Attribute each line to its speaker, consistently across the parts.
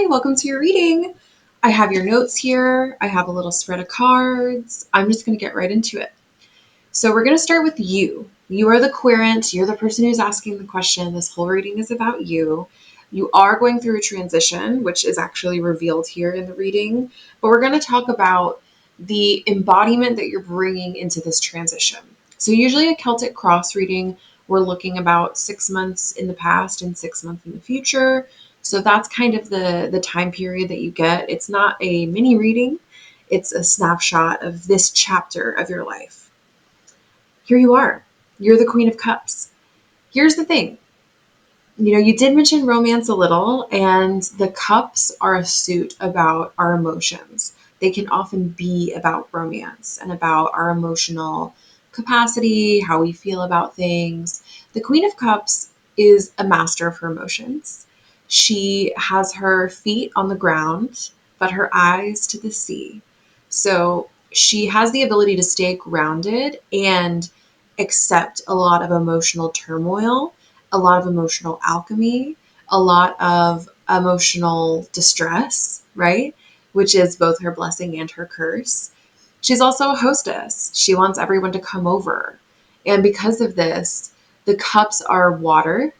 Speaker 1: Hi, welcome to your reading. I have your notes here. I have a little spread of cards. I'm just going to get right into it. So we're going to start with you. You are the querent. You're the person who's asking the question. This whole reading is about you. You are going through a transition, which is actually revealed here in the reading, but we're going to talk about the embodiment that you're bringing into this transition. So usually a Celtic cross reading, we're looking about 6 months in the past and 6 months in the future. So that's kind of the time period that you get. It's not a mini reading. It's a snapshot of this chapter of your life. Here you are. You're the Queen of Cups. Here's the thing. You did mention romance a little, and the cups are a suit about our emotions. They can often be about romance and about our emotional capacity, how we feel about things. The Queen of Cups is a master of her emotions. She has her feet on the ground, but her eyes to the sea. So she has the ability to stay grounded and accept a lot of emotional turmoil, a lot of emotional alchemy, a lot of emotional distress, right? Which is both her blessing and her curse. She's also a hostess. She wants everyone to come over. And because of this, the cups are water.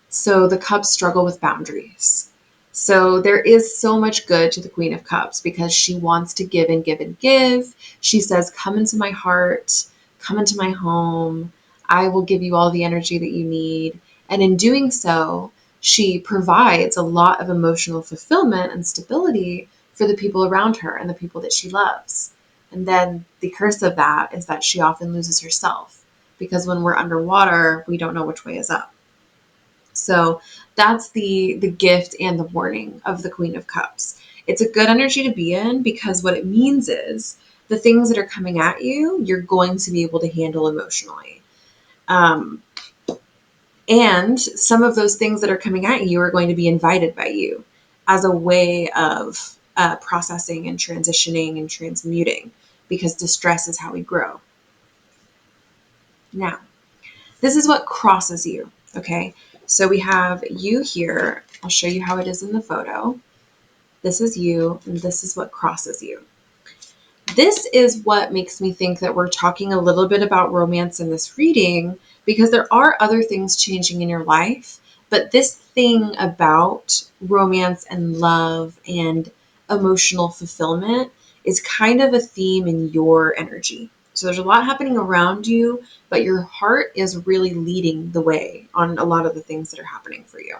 Speaker 1: So the cups struggle with boundaries. So there is so much good to the Queen of Cups because she wants to give and give and give. She says, come into my heart, come into my home. I will give you all the energy that you need. And in doing so, she provides a lot of emotional fulfillment and stability for the people around her and the people that she loves. And then the curse of that is that she often loses herself because when we're underwater, we don't know which way is up. So that's the gift and the warning of the Queen of Cups. It's a good energy to be in because what it means is the things that are coming at you, you're going to be able to handle emotionally. And some of those things that are coming at you are going to be invited by you as a way of processing and transitioning and transmuting because distress is how we grow. Now, this is what crosses you, okay? So we have you here. I'll show you how it is in the photo. This is you, and this is what crosses you. This is what makes me think that we're talking a little bit about romance in this reading because there are other things changing in your life, but this thing about romance and love and emotional fulfillment is kind of a theme in your energy. So there's a lot happening around you, but your heart is really leading the way on a lot of the things that are happening for you.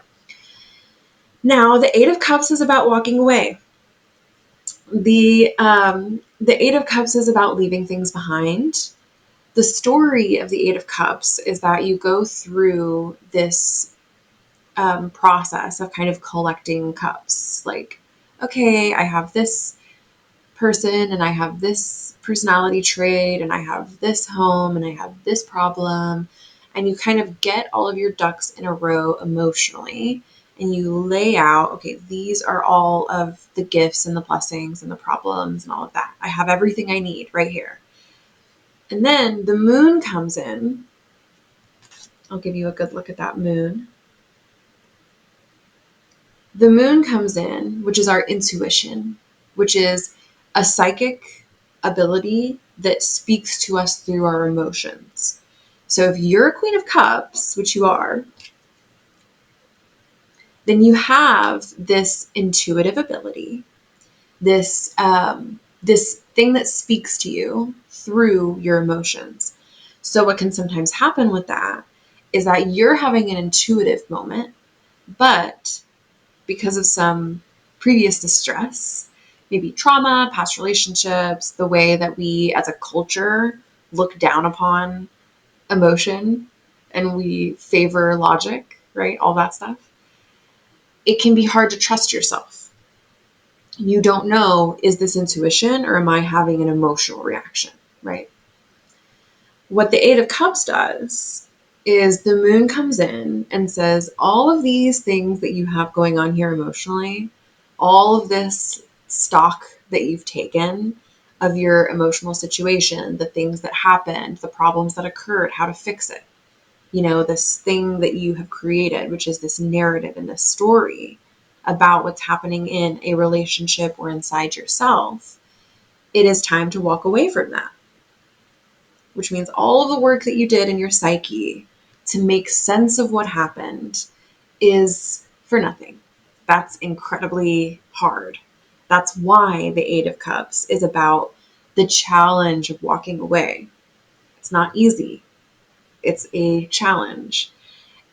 Speaker 1: Now, the Eight of Cups is about walking away. The Eight of Cups is about leaving things behind. The story of the Eight of Cups is that you go through this process of kind of collecting cups. Like, okay, I have this person and I have this personality trait and I have this home and I have this problem. And you kind of get all of your ducks in a row emotionally and you lay out, okay, these are all of the gifts and the blessings and the problems and all of that. I have everything I need right here. And then the moon comes in. I'll give you a good look at that moon. The moon comes in, which is our intuition, which is a psychic ability that speaks to us through our emotions. So if you're a Queen of Cups, which you are, then you have this intuitive ability, this thing that speaks to you through your emotions. So what can sometimes happen with that is that you're having an intuitive moment, but because of some previous distress, maybe trauma, past relationships, the way that we as a culture look down upon emotion and we favor logic, right? All that stuff. It can be hard to trust yourself. You don't know, is this intuition or am I having an emotional reaction, right? What the Eight of Cups does is the moon comes in and says, all of these things that you have going on here emotionally, all of this stock that you've taken of your emotional situation, the things that happened, the problems that occurred, how to fix it, this thing that you have created, which is this narrative and this story, about what's happening in a relationship or inside yourself, it is time to walk away from that. Which means all of the work that you did in your psyche to make sense of what happened is for nothing. That's incredibly hard. That's why the Eight of Cups is about the challenge of walking away. It's not easy. It's a challenge.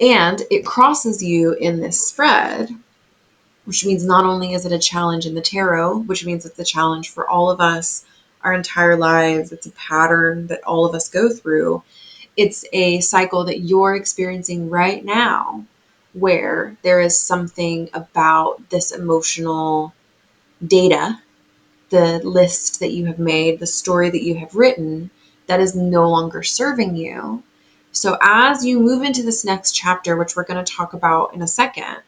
Speaker 1: And it crosses you in this spread, which means not only is it a challenge in the tarot, which means it's a challenge for all of us our entire lives. It's a pattern that all of us go through. It's a cycle that you're experiencing right now where there is something about this emotional data, the list that you have made, the story that you have written that is no longer serving you. So as you move into this next chapter, which we're going to talk about in a second,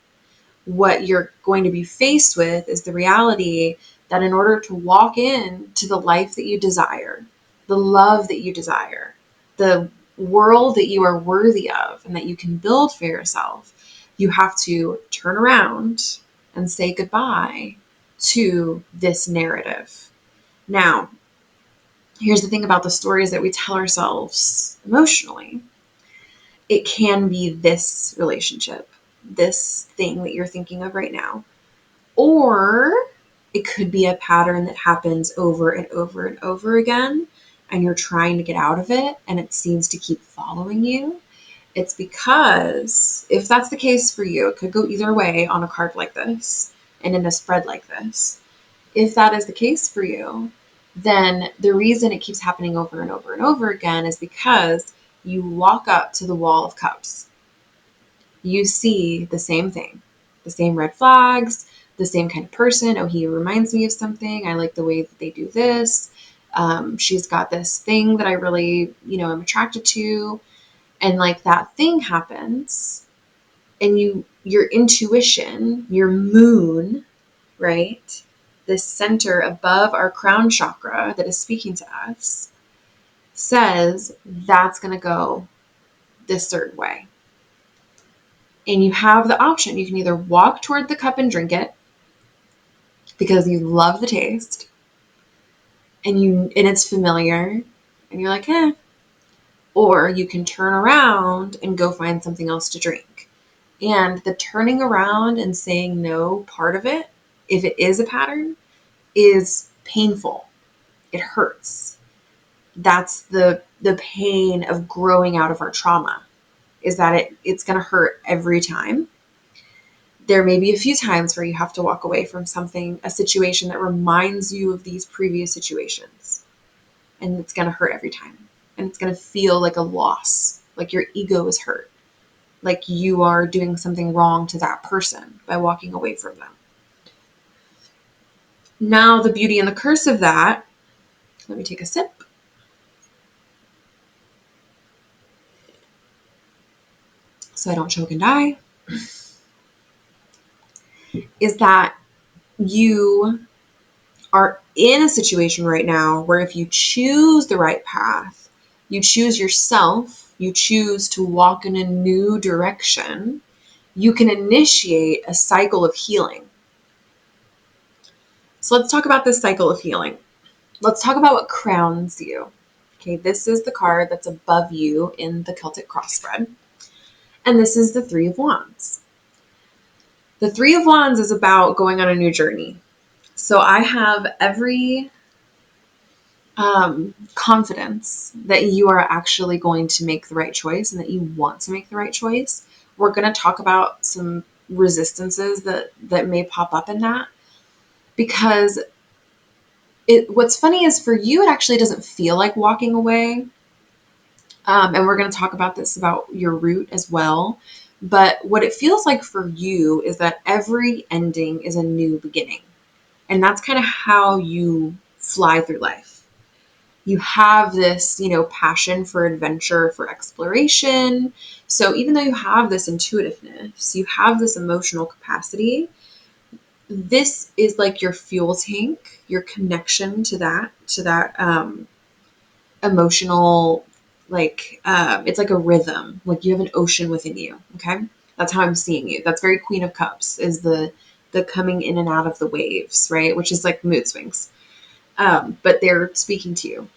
Speaker 1: what you're going to be faced with is the reality that in order to walk into the life that you desire, the love that you desire, the world that you are worthy of and that you can build for yourself, you have to turn around and say goodbye to this narrative. Now, here's the thing about the stories that we tell ourselves emotionally. It can be this relationship, this thing that you're thinking of right now. Or it could be a pattern that happens over and over and over again, and you're trying to get out of it, and it seems to keep following you. It's because if that's the case for you, it could go either way on a card like this and in a spread like this. If that is the case for you, then the reason it keeps happening over and over and over again is because you walk up to the wall of cups. You see the same thing, the same red flags, the same kind of person. Oh, he reminds me of something. I like the way that they do this. She's got this thing that I really, am attracted to. And like that thing happens and your intuition, your moon, right? This center above our crown chakra that is speaking to us says that's going to go this certain way. And you have the option. You can either walk toward the cup and drink it because you love the taste and it's familiar and you're like, or you can turn around and go find something else to drink. And the turning around and saying no part of it, if it is a pattern, is painful. It hurts. That's the pain of growing out of our trauma, is that it's going to hurt every time. There may be a few times where you have to walk away from something, a situation that reminds you of these previous situations. And it's going to hurt every time. And it's going to feel like a loss, like your ego is hurt, like you are doing something wrong to that person by walking away from them. Now, the beauty and the curse of that, let me take a sip. So I don't choke and die, is that you are in a situation right now where if you choose the right path, you choose yourself, you choose to walk in a new direction, you can initiate a cycle of healing. So let's talk about this cycle of healing. Let's talk about what crowns you. Okay, this is the card that's above you in the Celtic cross spread. And this is the Three of Wands. The Three of Wands is about going on a new journey. So I have every confidence that you are actually going to make the right choice and that you want to make the right choice. We're going to talk about some resistances that may pop up in that, because what's funny is for you, it actually doesn't feel like walking away. And we're going to talk about this, about your root as well. But what it feels like for you is that every ending is a new beginning. And that's kind of how you fly through life. You have this, passion for adventure, for exploration. So even though you have this intuitiveness, you have this emotional capacity, this is like your fuel tank, your connection to that emotional, it's like a rhythm, like you have an ocean within you. Okay. That's how I'm seeing you. That's very Queen of Cups, is the the coming in and out of the waves, right? Which is like mood swings. But they're speaking to you.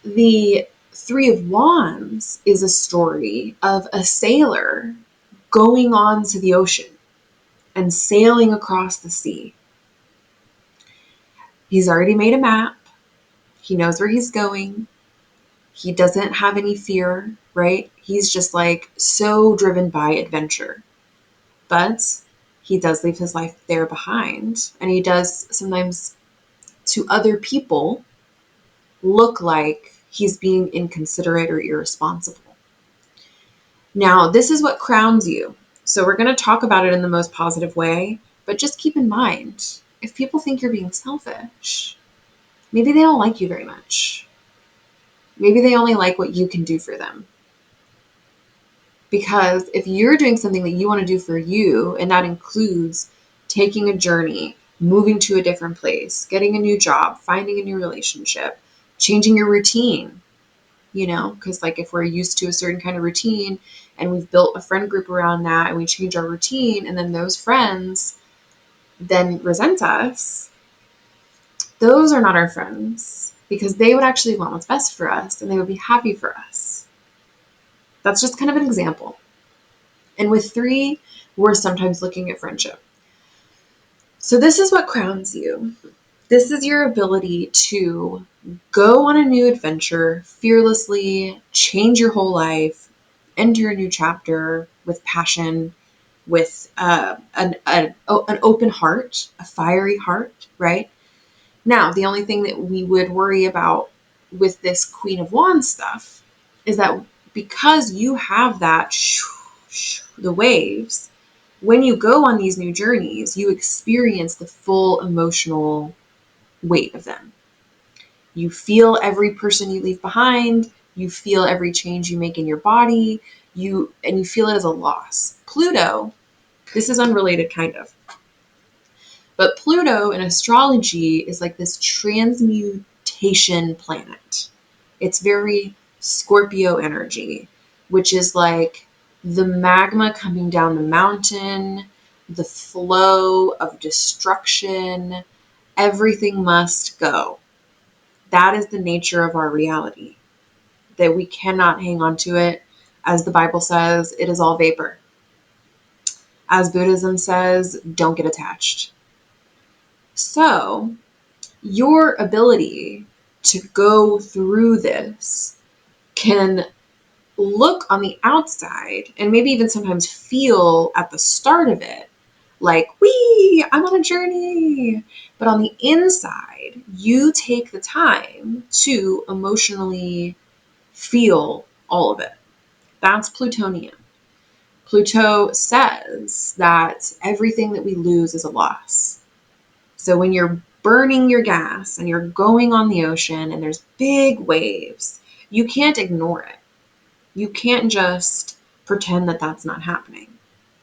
Speaker 1: The Three of Wands is a story of a sailor going on to the ocean and sailing across the sea. He's already made a map. He knows where he's going. He doesn't have any fear, right? He's just like so driven by adventure. But he does leave his life there behind. And he does sometimes, to other people, look like he's being inconsiderate or irresponsible. Now, this is what crowns you. So we're going to talk about it in the most positive way, but just keep in mind, if people think you're being selfish, maybe they don't like you very much. Maybe they only like what you can do for them. Because if you're doing something that you want to do for you, and that includes taking a journey, moving to a different place, getting a new job, finding a new relationship, changing your routine, because like if we're used to a certain kind of routine and we've built a friend group around that and we change our routine and then those friends then resent us, those are not our friends because they would actually want what's best for us and they would be happy for us. That's just kind of an example. And with three, we're sometimes looking at friendship. So this is what crowns you. This is your ability to go on a new adventure fearlessly, change your whole life, enter a new chapter with passion, with an open heart, a fiery heart, right? Now, the only thing that we would worry about with this Queen of Wands stuff is that because you have that the waves, when you go on these new journeys, you experience the full emotional weight of them. You feel every person you leave behind. You feel every change you make in your body. You feel it as a loss. Pluto, this is unrelated kind of, but Pluto in astrology is like this transmutation planet. It's very Scorpio energy, which is like the magma coming down the mountain, the flow of destruction. Everything must go. That is the nature of our reality, that we cannot hang on to it. As the Bible says, it is all vapor. As Buddhism says, don't get attached. So your ability to go through this can look on the outside and maybe even sometimes feel at the start of it like, wee, I'm on a journey. But on the inside, you take the time to emotionally feel all of it. That's Plutonian. Pluto says that everything that we lose is a loss. So when you're burning your gas and you're going on the ocean and there's big waves, you can't ignore it. You can't just pretend that that's not happening.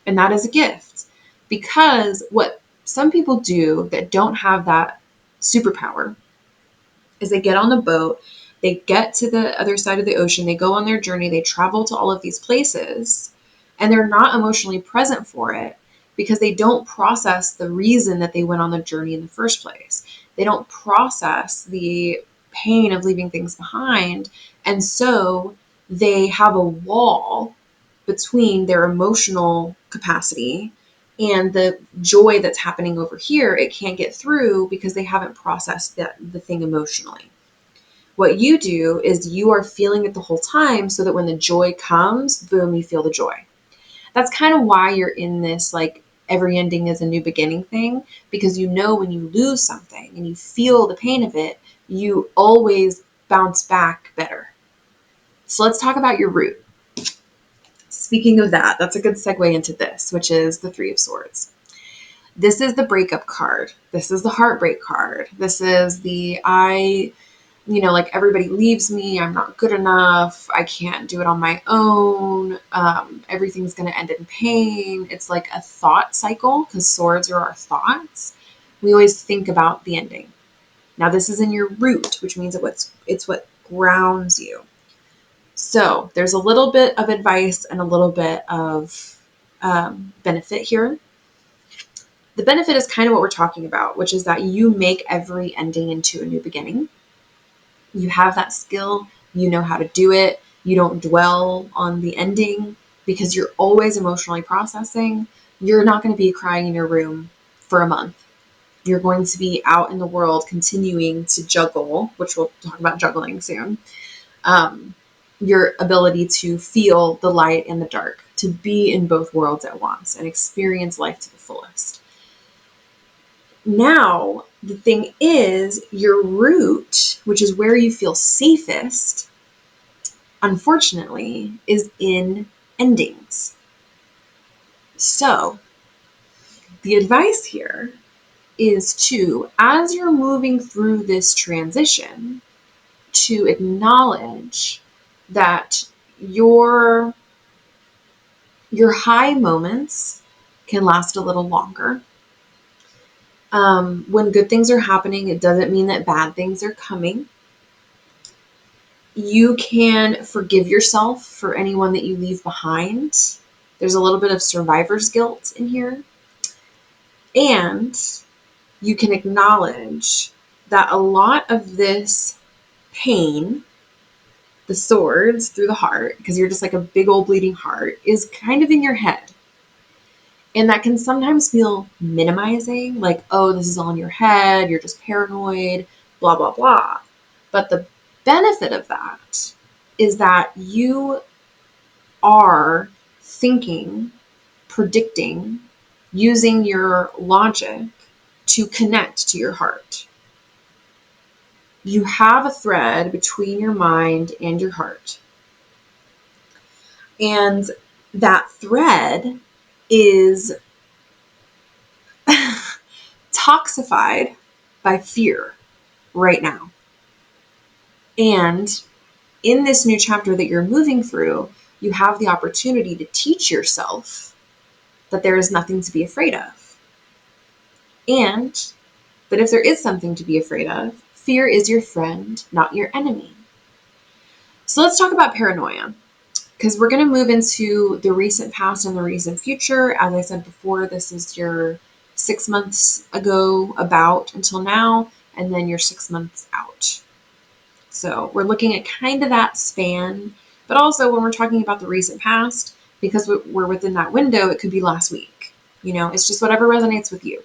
Speaker 1: And that is a gift. Because what some people do that don't have that superpower is they get on the boat, they get to the other side of the ocean, they go on their journey, they travel to all of these places, and they're not emotionally present for it because they don't process the reason that they went on the journey in the first place. They don't process the pain of leaving things behind. And so they have a wall between their emotional capacity and the joy that's happening over here. It can't get through because they haven't processed the thing emotionally. What you do is you are feeling it the whole time so that when the joy comes, boom, you feel the joy. That's kind of why you're in this like every ending is a new beginning thing, because you know when you lose something and you feel the pain of it, you always bounce back better. So let's talk about your root. Speaking of that, that's a good segue into this, which is the Three of Swords. This is the breakup card. This is the heartbreak card. This is like everybody leaves me. I'm not good enough. I can't do it on my own. Everything's going to end in pain. It's like a thought cycle because swords are our thoughts. We always think about the ending. Now this is in your root, which means it's what grounds you. So there's a little bit of advice and a little bit of benefit here. The benefit is kind of what we're talking about, which is that you make every ending into a new beginning. You have that skill, you know how to do it. You don't dwell on the ending because you're always emotionally processing. You're not going to be crying in your room for a month. You're going to be out in the world continuing to juggle, which we'll talk about juggling soon. Your ability to feel the light and the dark, to be in both worlds at once and experience life to the fullest. Now, the thing is, your root, which is where you feel safest, unfortunately, is in endings. So, the advice here is to, as you're moving through this transition, to acknowledge that your high moments can last a little longer. When good things are happening, it doesn't mean that bad things are coming. You can forgive yourself for anyone that you leave behind. There's a little bit of survivor's guilt in here. And you can acknowledge that a lot of this pain, the swords through the heart, because you're just like a big old bleeding heart, is kind of in your head. And that can sometimes feel minimizing, like, oh, this is all in your head, you're just paranoid, blah, blah, blah. But the benefit of that is that you are thinking, predicting, using your logic to connect to your heart. You have a thread between your mind and your heart. And that thread is toxified by fear right now. And in this new chapter that you're moving through, you have the opportunity to teach yourself that there is nothing to be afraid of. And that if there is something to be afraid of, fear is your friend, not your enemy. So let's talk about paranoia, because we're going to move into the recent past and the recent future. As I said before, this is your 6 months ago about until now, and then you're 6 months out. So we're looking at kind of that span, but also when we're talking about the recent past, because we're within that window, it could be last week. It's just whatever resonates with you.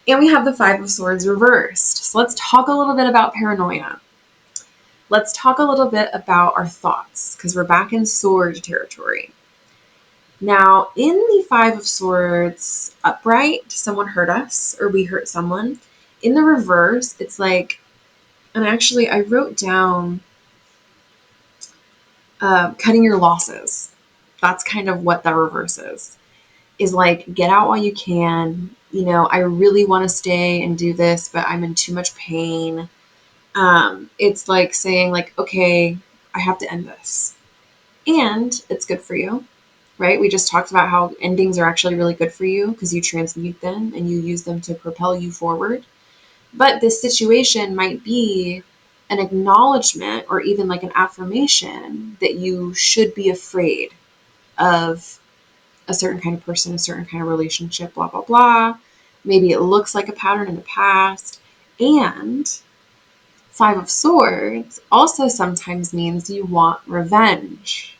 Speaker 1: And we have the Five of Swords reversed. So let's talk a little bit about paranoia. Let's talk a little bit about our thoughts, because we're back in sword territory. Now, in the Five of Swords upright, someone hurt us, or we hurt someone. In the reverse, it's like, and actually I wrote down cutting your losses. That's kind of what that reverse is like, get out while you can. I really want to stay and do this, but I'm in too much pain. It's like saying, like, okay, I have to end this. And it's good for you, right? We just talked about how endings are actually really good for you because you transmute them and you use them to propel you forward. But this situation might be an acknowledgement or even like an affirmation that you should be afraid of a certain kind of person, a certain kind of relationship, blah, blah, blah. Maybe it looks like a pattern in the past. And Five of Swords also sometimes means you want revenge.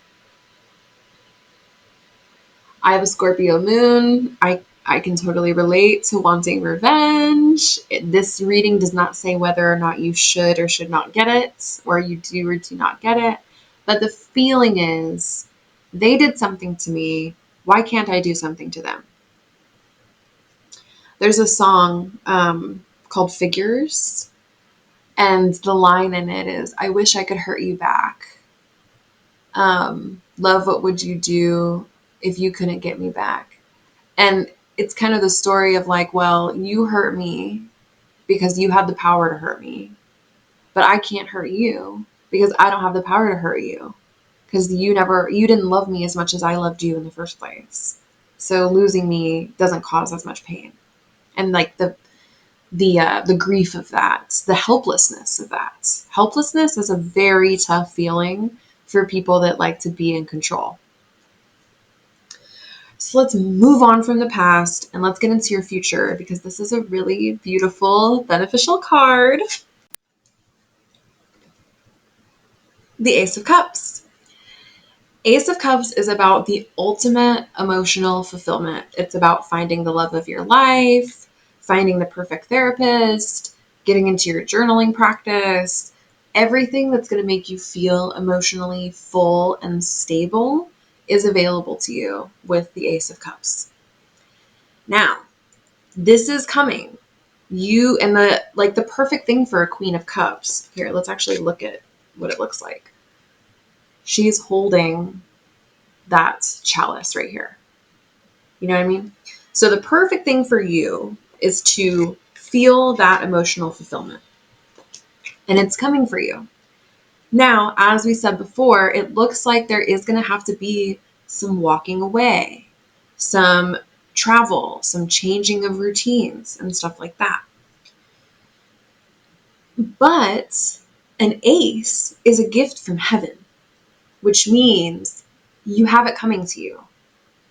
Speaker 1: I have a Scorpio moon. I can totally relate to wanting revenge. This reading does not say whether or not you should or should not get it, or you do or do not get it. But the feeling is, they did something to me. Why can't I do something to them? There's a song called Figures, and the line in it is, I wish I could hurt you back. Love, what would you do if you couldn't get me back? And it's kind of the story of like, well, you hurt me because you had the power to hurt me, but I can't hurt you because I don't have the power to hurt you because you didn't love me as much as I loved you in the first place. So losing me doesn't cause as much pain. And like the grief of that, the helplessness of that. Helplessness is a very tough feeling for people that like to be in control. So let's move on from the past and let's get into your future, because this is a really beautiful, beneficial card. The Ace of Cups. Ace of Cups is about the ultimate emotional fulfillment. It's about finding the love of your life, finding the perfect therapist, getting into your journaling practice, everything that's going to make you feel emotionally full and stable is available to you with the Ace of Cups. Now, this is coming. You and the perfect thing for a Queen of Cups. Here, let's actually look at what it looks like. She's holding that chalice right here. You know what I mean? So the perfect thing for you is to feel that emotional fulfillment. And it's coming for you. Now, as we said before, it looks like there is going to have to be some walking away, some travel, some changing of routines and stuff like that. But an ace is a gift from heaven, which means you have it coming to you.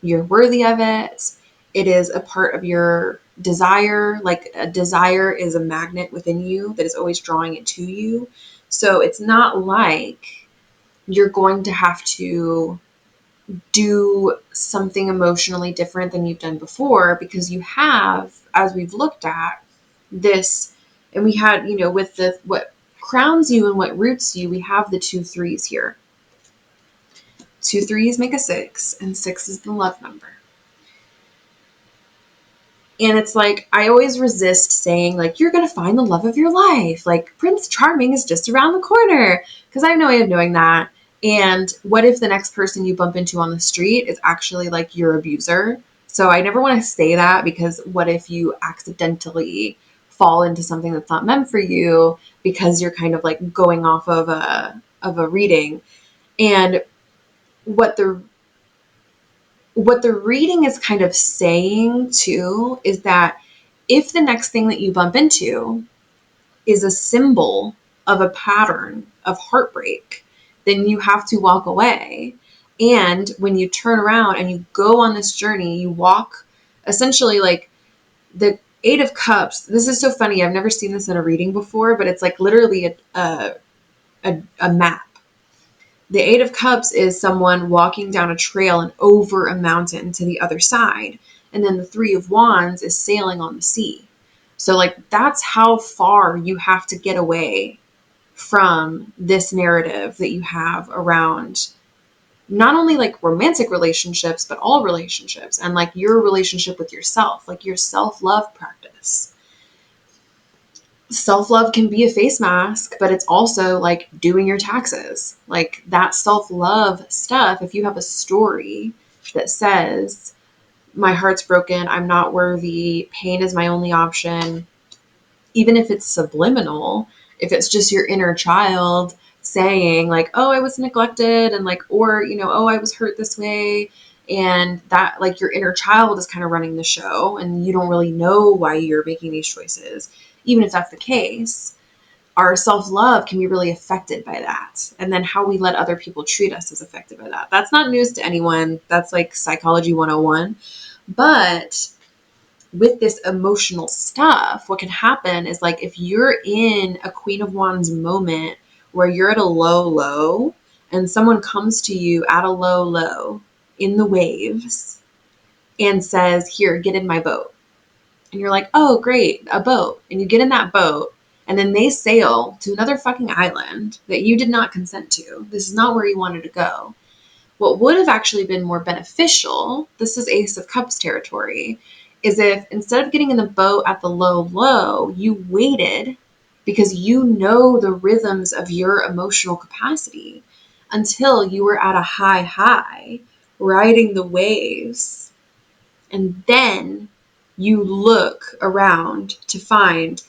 Speaker 1: You're worthy of it. It is a part of your desire. Like a desire is a magnet within you that is always drawing it to you. So it's not like you're going to have to do something emotionally different than you've done before, because you have, as we've looked at this, and we had, with the what crowns you and what roots you, we have the 2 3s here. 2 3s make a 6, and 6 is the love number. And it's like, I always resist saying, like, you're going to find the love of your life. Like, Prince Charming is just around the corner. Because I have no way of knowing that. And what if the next person you bump into on the street is actually, like, your abuser? So I never want to say that, because what if you accidentally fall into something that's not meant for you because you're kind of, like, going off of a reading. And what the reading is kind of saying too is that if the next thing that you bump into is a symbol of a pattern of heartbreak, then you have to walk away. And when you turn around and you go on this journey, you walk essentially like the 8 of Cups. This is so funny. I've never seen this in a reading before, but it's like literally a map. The 8 of Cups is someone walking down a trail and over a mountain to the other side. And then the 3 of Wands is sailing on the sea. So like that's how far you have to get away from this narrative that you have around not only like romantic relationships, but all relationships, and like your relationship with yourself, like your self-love practice. Self-love can be a face mask, but it's also like doing your taxes. Like that self-love stuff, if you have a story that says, my heart's broken, I'm not worthy, pain is my only option, even if it's subliminal, if it's just your inner child saying like, oh, I was neglected, and like, or, oh, I was hurt this way. And that like your inner child is kind of running the show and you don't really know why you're making these choices. Even if that's the case, our self-love can be really affected by that. And then how we let other people treat us is affected by that. That's not news to anyone. That's like psychology 101. But with this emotional stuff, what can happen is like if you're in a Queen of Wands moment where you're at a low, low, and someone comes to you at a low, low in the waves and says, here, get in my boat. And you're like, oh, great, a boat. And you get in that boat, and then they sail to another fucking island that you did not consent to. This is not where you wanted to go. What would have actually been more beneficial, this is Ace of Cups territory, is if instead of getting in the boat at the low, low, you waited because you know the rhythms of your emotional capacity until you were at a high, high, riding the waves. And then you look around to find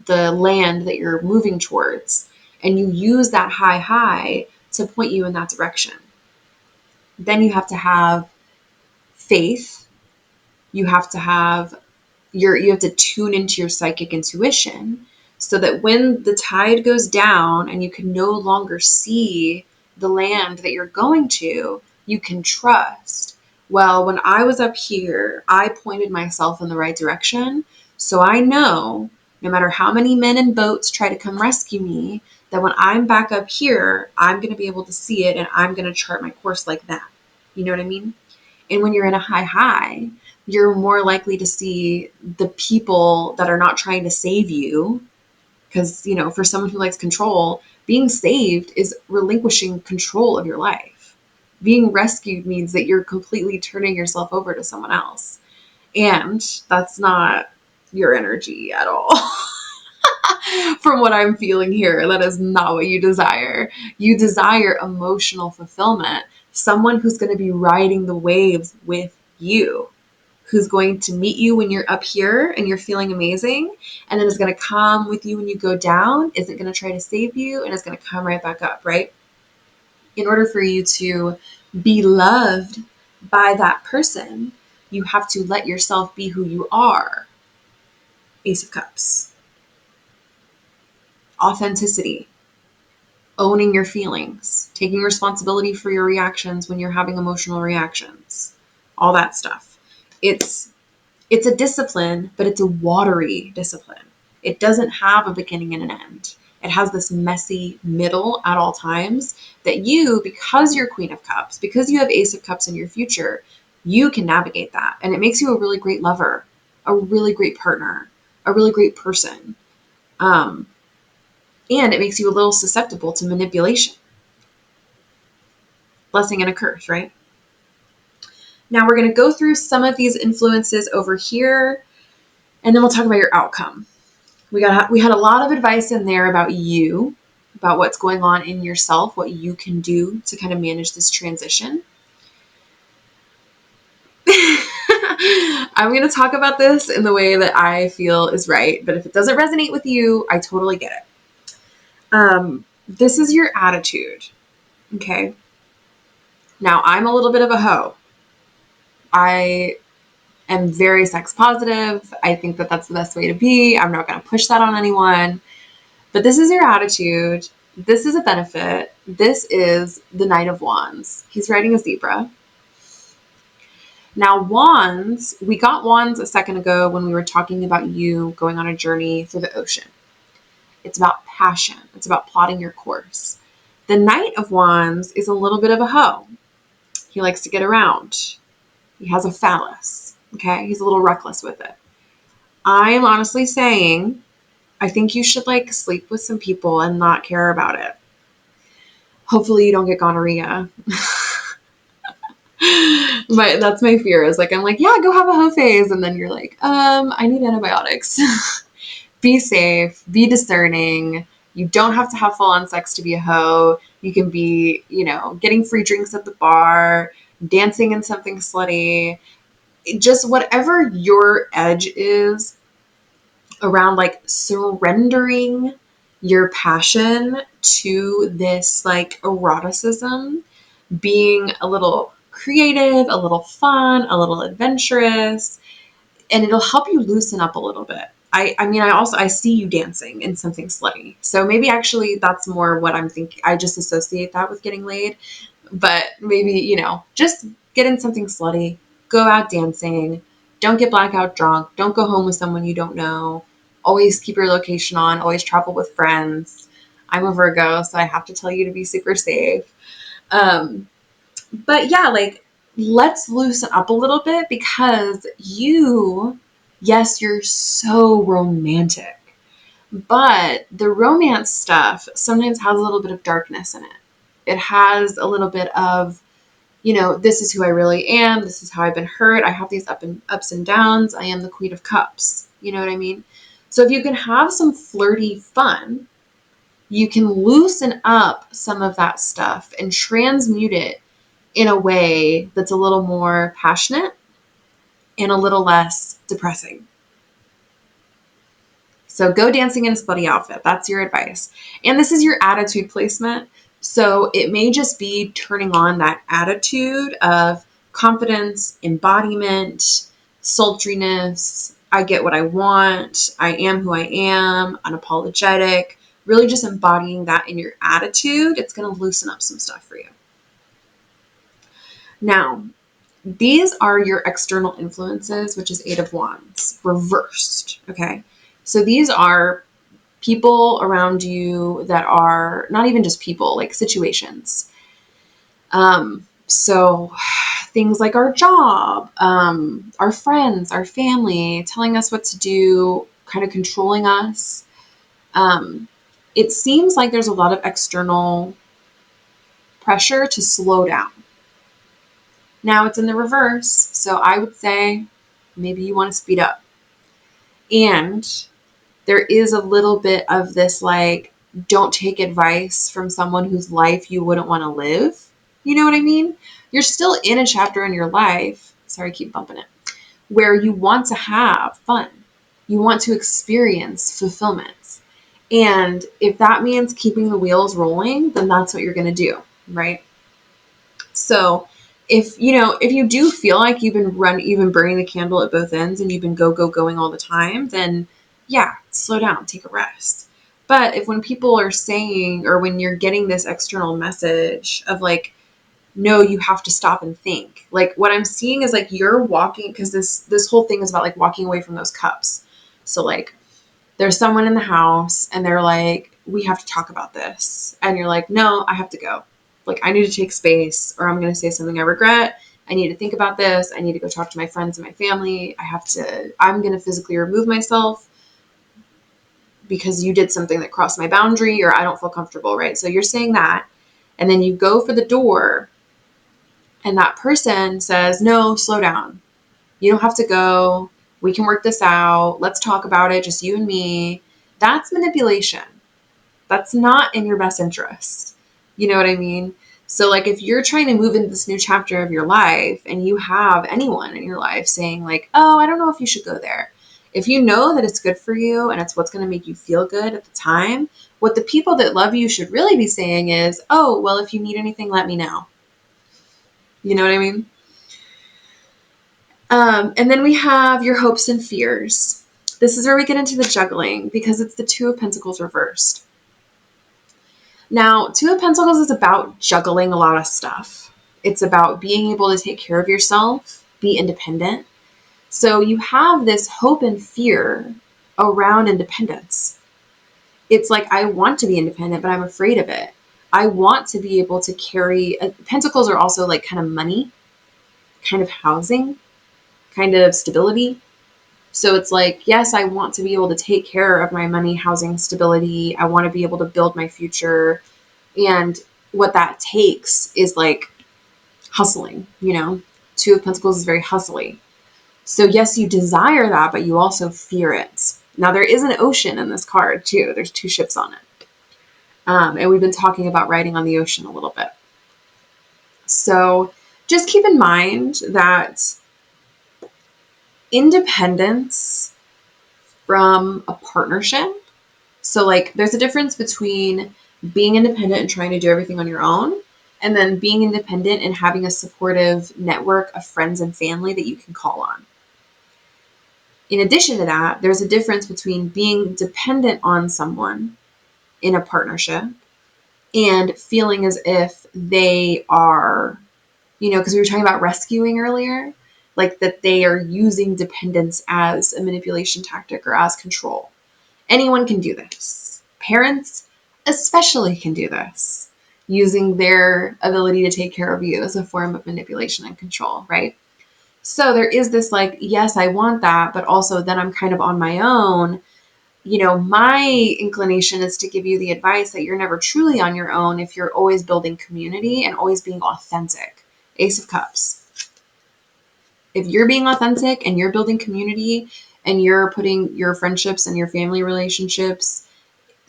Speaker 1: the land that you're moving towards, and you use that high, high to point you in that direction. Then you have to have faith. You have to have you have to tune into your psychic intuition so that when the tide goes down and you can no longer see the land that you're going to, you can trust Well, when I was up here, I pointed myself in the right direction. So I know no matter how many men in boats try to come rescue me, that when I'm back up here, I'm going to be able to see it and I'm going to chart my course like that. You know what I mean? And when you're in a high, you're more likely to see the people that are not trying to save you. Because, for someone who likes control, being saved is relinquishing control of your life. Being rescued means that you're completely turning yourself over to someone else. And that's not your energy at all. From what I'm feeling here, that is not what you desire. You desire emotional fulfillment, someone who's going to be riding the waves with you, who's going to meet you when you're up here and you're feeling amazing, and then is going to come with you when you go down, isn't going to try to save you, and is going to come right back up, right? In order for you to be loved by that person, you have to let yourself be who you are. Ace of Cups. Authenticity. Owning your feelings. Taking responsibility for your reactions when you're having emotional reactions. All that stuff. It's a discipline, but it's a watery discipline. It doesn't have a beginning and an end. It has this messy middle at all times that you, because you're Queen of Cups, because you have Ace of Cups in your future, you can navigate that. And it makes you a really great lover, a really great partner, a really great person. And it makes you a little susceptible to manipulation. Blessing and a curse, right? Now we're going to go through some of these influences over here, and then we'll talk about your outcome. We had a lot of advice in there about you, about what's going on in yourself, what you can do to kind of manage this transition. I'm going to talk about this in the way that I feel is right, but if it doesn't resonate with you, I totally get it. This is your attitude, okay? Now, I'm a little bit of a hoe. I am very sex positive. I think that that's the best way to be. I'm not going to push that on anyone. But this is your attitude. This is a benefit. This is the Knight of Wands. He's riding a zebra. Now, wands, we got wands a second ago when we were talking about you going on a journey through the ocean. It's about passion. It's about plotting your course. The Knight of Wands is a little bit of a hoe. He likes to get around. He has a phallus. Okay? He's a little reckless with it. I'm honestly saying, I think you should sleep with some people and not care about it. Hopefully you don't get gonorrhea. But that's my fear is I'm yeah, go have a hoe phase. And then you're I need antibiotics. Be safe, be discerning. You don't have to have full on sex to be a hoe. You can be, getting free drinks at the bar, dancing in something slutty, just whatever your edge is around surrendering your passion to this eroticism, being a little creative, a little fun, a little adventurous, and it'll help you loosen up a little bit. I see you dancing in something slutty. So maybe actually that's more what I'm thinking. I just associate that with getting laid. But maybe, just get in something slutty, go out dancing, don't get blackout drunk, don't go home with someone you don't know, always keep your location on, always travel with friends. I'm a Virgo, so I have to tell you to be super safe. But yeah, let's loosen up a little bit because yes, you're so romantic, but the romance stuff sometimes has a little bit of darkness in it. It has a little bit of, this is who I really am. This is how I've been hurt. I have these ups and downs. I am the Queen of Cups. You know what I mean? So if you can have some flirty fun, you can loosen up some of that stuff and transmute it in a way that's a little more passionate and a little less depressing. So go dancing in a slutty outfit. That's your advice. And this is your attitude placement. So it may just be turning on that attitude of confidence, embodiment, sultriness. I get what I want. I am who I am, unapologetic. Really just embodying that in your attitude. It's going to loosen up some stuff for you. Now, These are your external influences, which is Eight of Wands, reversed. Okay. So these are people around you that are not even just people, like situations. So things like our job, our friends, our family, telling us what to do, kind of controlling us. It seems like there's a lot of external pressure to slow down. Now it's in the reverse, so I would say maybe you want to speed up. And there is a little bit of this like, don't take advice from someone whose life you wouldn't want to live. You know what I mean? You're still in a chapter in your life. Sorry, I keep bumping it. Where you want to have fun. You want to experience fulfillment. And if that means keeping the wheels rolling, then that's what you're going to do, right? So if you do feel like you've been burning the candle at both ends and you've been going all the time, then yeah, slow down, take a rest. But if when people are saying, or when you're getting this external message of like, no, you have to stop and think. Like what I'm seeing is like you're walking, because this whole thing is about like walking away from those cups. So like there's someone in the house and they're like, we have to talk about this. And you're like, no, I have to go. Like, I need to take space, or I'm going to say something I regret. I need to think about this. I need to go talk to my friends and my family. I'm going to physically remove myself because you did something that crossed my boundary, or I don't feel comfortable, right? So you're saying that. And then you go for the door and that person says, no, slow down. You don't have to go. We can work this out. Let's talk about it. Just you and me. That's manipulation. That's not in your best interest. You know what I mean? So like if you're trying to move into this new chapter of your life and you have anyone in your life saying like, oh, I don't know if you should go there. If you know that it's good for you and it's what's going to make you feel good at the time, what the people that love you should really be saying is, oh, well, if you need anything, let me know. You know what I mean? And then we have your hopes and fears. This is where we get into the juggling because it's the Two of Pentacles reversed. Now, Two of Pentacles is about juggling a lot of stuff. It's about being able to take care of yourself, be independent. So you have this hope and fear around independence. It's like, I want to be independent, but I'm afraid of it. I want to be able to carry, pentacles are also like kind of money, kind of housing, kind of stability. So it's like, yes, I want to be able to take care of my money, housing, stability. I want to be able to build my future. And what that takes is like hustling, Two of Pentacles is very hustly. So yes, you desire that, but you also fear it. Now there is an ocean in this card too. There's two ships on it. And we've been talking about riding on the ocean a little bit. So just keep in mind that independence from a partnership. So like there's a difference between being independent and trying to do everything on your own, and then being independent and having a supportive network of friends and family that you can call on. In addition to that, there's a difference between being dependent on someone in a partnership and feeling as if they are, because we were talking about rescuing earlier, like that they are using dependence as a manipulation tactic or as control. Anyone can do this. Parents especially can do this, using their ability to take care of you as a form of manipulation and control, right? So there is this like, yes, I want that, but also then I'm kind of on my own. My inclination is to give you the advice that you're never truly on your own if you're always building community and always being authentic. Ace of Cups. If you're being authentic and you're building community and you're putting your friendships and your family relationships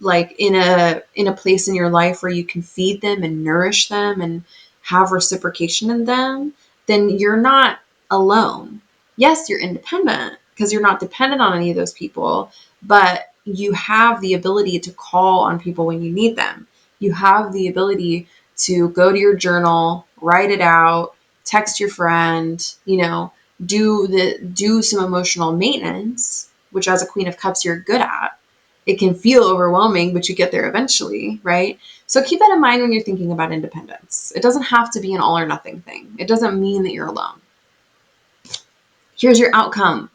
Speaker 1: like in a place in your life where you can feed them and nourish them and have reciprocation in them, then you're not alone. Yes, you're independent because you're not dependent on any of those people, but you have the ability to call on people when you need them. You have the ability to go to your journal, write it out, text your friend, do some emotional maintenance, which as a Queen of Cups you're good at. It can feel overwhelming, but you get there eventually, right? So keep that in mind when you're thinking about independence. It doesn't have to be an all or nothing thing. It doesn't mean that you're alone. Here's your outcome.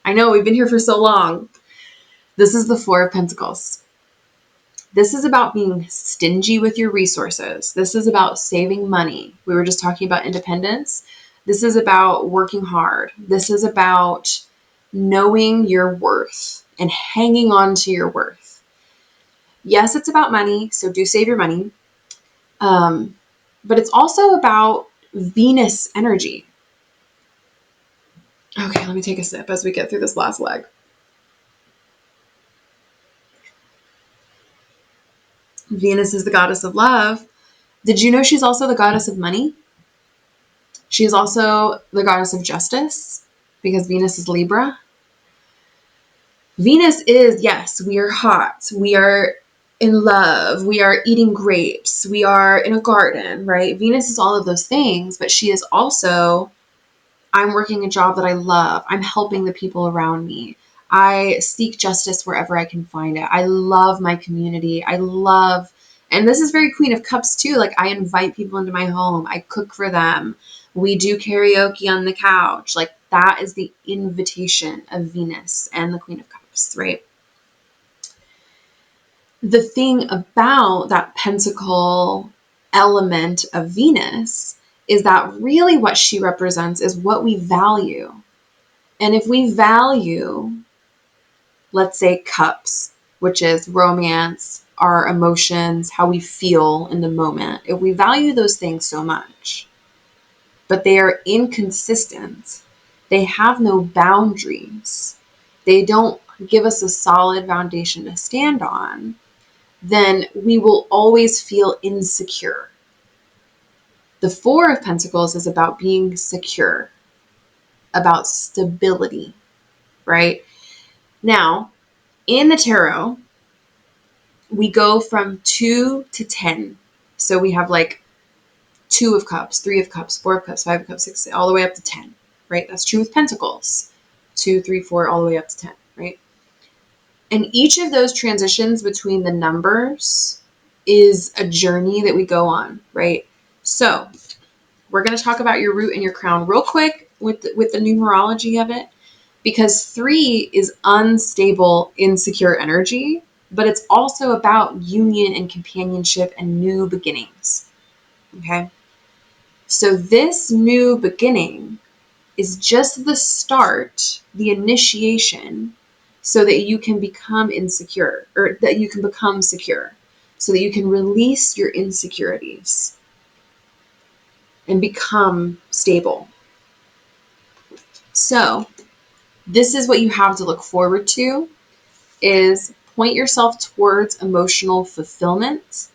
Speaker 1: I know we've been here for so long. This is the Four of Pentacles. This is about being stingy with your resources. This is about saving money. We were just talking about independence. This is about working hard. This is about knowing your worth and hanging on to your worth. Yes, it's about money, so do save your money. But it's also about Venus energy. Okay, let me take a sip as we get through this last leg. Venus is the goddess of love. Did you know she's also the goddess of money? She's also the goddess of justice because Venus is Libra. Venus is, yes, we are hot. We are in love. We are eating grapes. We are in a garden, right? Venus is all of those things, but she is also, I'm working a job that I love. I'm helping the people around me. I seek justice wherever I can find it. I love my community. I love, and this is very Queen of Cups too. Like, I invite people into my home. I cook for them. We do karaoke on the couch. Like, that is the invitation of Venus and the Queen of Cups, right? The thing about that pentacle element of Venus is that really what she represents is what we value. And if we value, let's say, cups, which is romance, our emotions, how we feel in the moment, if we value those things so much, but they are inconsistent, they have no boundaries, they don't give us a solid foundation to stand on, then we will always feel insecure. The Four of Pentacles is about being secure, about stability, right? Now, in the tarot, we go from 2 to 10. So we have like 2 of Cups, 3 of Cups, 4 of Cups, 5 of Cups, 6, all the way up to 10, right? That's true with Pentacles. 2, 3, 4, all the way up to 10, right? And each of those transitions between the numbers is a journey that we go on, right? So we're going to talk about your root and your crown real quick with the numerology of it, because 3 is unstable, insecure energy, but it's also about union and companionship and new beginnings. Okay. So this new beginning is just the start, the initiation, so that you can become insecure, or that you can become secure, so that you can release your insecurities and become stable. So this is what you have to look forward to, is point yourself towards emotional fulfillment.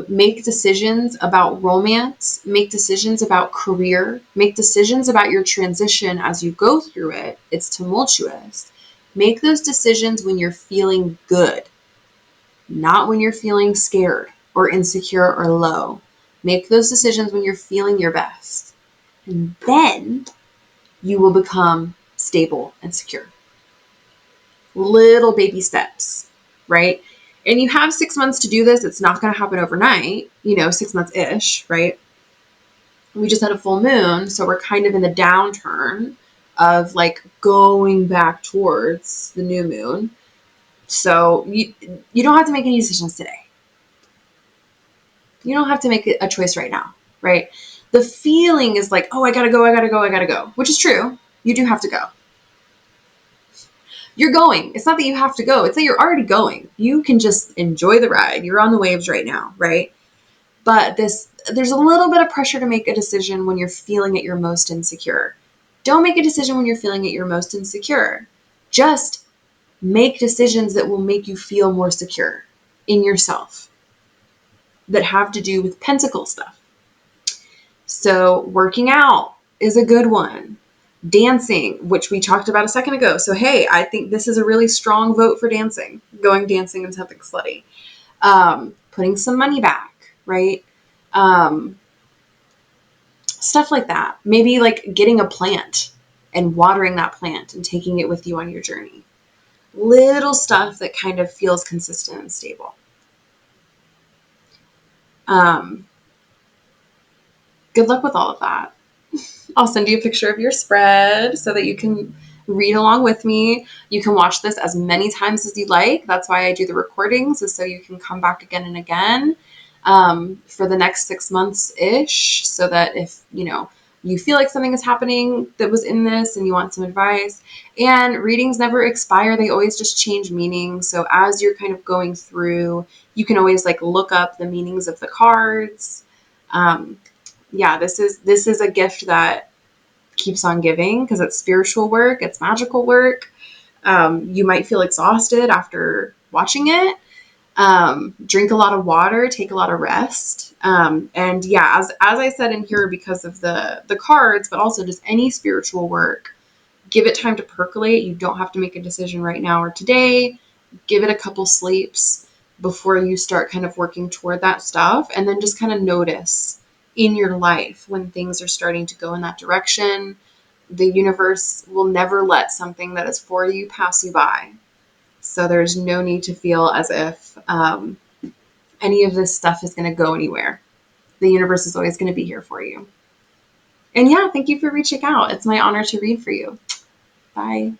Speaker 1: Make decisions about romance, make decisions about career, make decisions about your transition as you go through it. It's tumultuous. Make those decisions when you're feeling good, not when you're feeling scared or insecure or low. Make those decisions when you're feeling your best. And then you will become stable and secure. Little baby steps, right? And you have 6 months to do this. It's not going to happen overnight, 6 months-ish, right? We just had a full moon, so we're kind of in the downturn of like going back towards the new moon. So you don't have to make any decisions today. You don't have to make a choice right now, right? The feeling is like, oh, I gotta go, which is true. You do have to go. You're going. It's not that you have to go. It's that you're already going. You can just enjoy the ride. You're on the waves right now, right? But there's a little bit of pressure to make a decision when you're feeling at your most insecure. Don't make a decision when you're feeling at your most insecure. Just make decisions that will make you feel more secure in yourself, that have to do with pentacle stuff. So working out is a good one. Dancing, which we talked about a second ago. So, hey, I think this is a really strong vote for dancing, going dancing and something slutty. Putting some money back, right? Stuff like that. Maybe like getting a plant and watering that plant and taking it with you on your journey. Little stuff that kind of feels consistent and stable. Good luck with all of that. I'll send you a picture of your spread so that you can read along with me. You can watch this as many times as you like. That's why I do the recordings, is so you can come back again and again for the next 6 months ish, so that if you feel like something is happening that was in this and you want some advice. And readings never expire, they always just change meaning. So as you're kind of going through, you can always like look up the meanings of the cards. um, yeah, this is a gift that keeps on giving because it's spiritual work, it's magical work. You might feel exhausted after watching it. Drink a lot of water, take a lot of rest. And yeah, as I said in here, because of the cards, but also just any spiritual work, give it time to percolate. You don't have to make a decision right now or today. Give it a couple sleeps before you start kind of working toward that stuff. And then just kind of notice in your life when things are starting to go in that direction. The universe will never let something that is for you pass you by. So there's no need to feel as if any of this stuff is going to go anywhere. The universe is always going to be here for you. And yeah, thank you for reaching out. It's my honor to read for you. Bye.